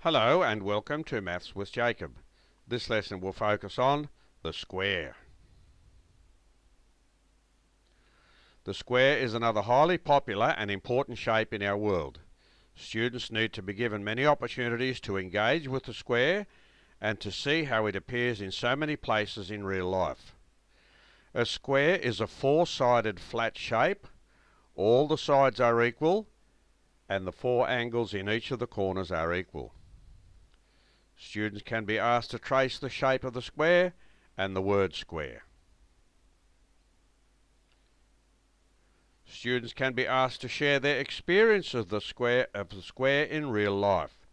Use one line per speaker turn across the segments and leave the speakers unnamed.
Hello and welcome to Maths with Jacob. This lesson will focus on the square. The square is another highly popular and important shape in our world. Students need to be given many opportunities to engage with the square and to see how it appears in so many places in real life. A square is a four-sided flat shape. All the sides are equal and the four angles in each of the corners are equal. Students can be asked to trace the shape of the square and the word square. Students can be asked to share their experience of the square in real life.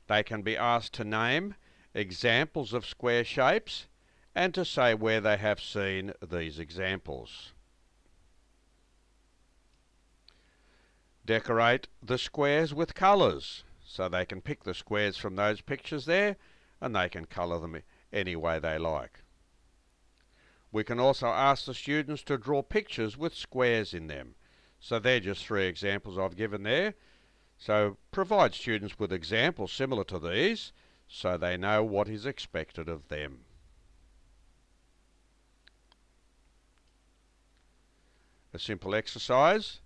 They can be asked to name examples of square shapes and to say where they have seen these examples. Decorate the squares with colours, so they can pick the squares from those pictures there and they can colour them any way they like. We can also ask the students to draw pictures with squares in them. So they're just three examples I've given there. So provide students with examples similar to these so they know what is expected of them. A simple exercise.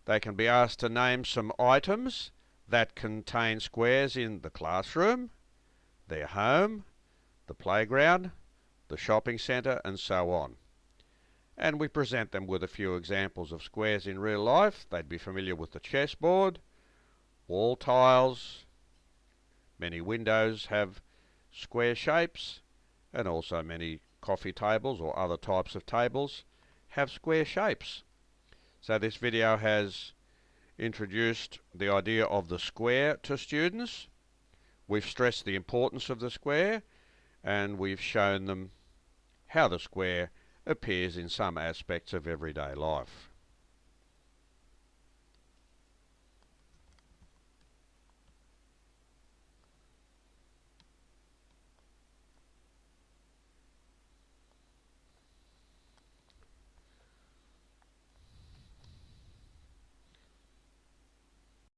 They can be asked to name some items that contain squares in the classroom, their home, the playground, the shopping centre, and so on. And we present them with a few examples of squares in real life. They'd be familiar with the chessboard, wall tiles. Many windows have square shapes, and also many coffee tables or other types of tables have square shapes. So this video has introduced the idea of the square to students. We've stressed the importance of the square, and we've shown them how the square appears in some aspects of everyday life.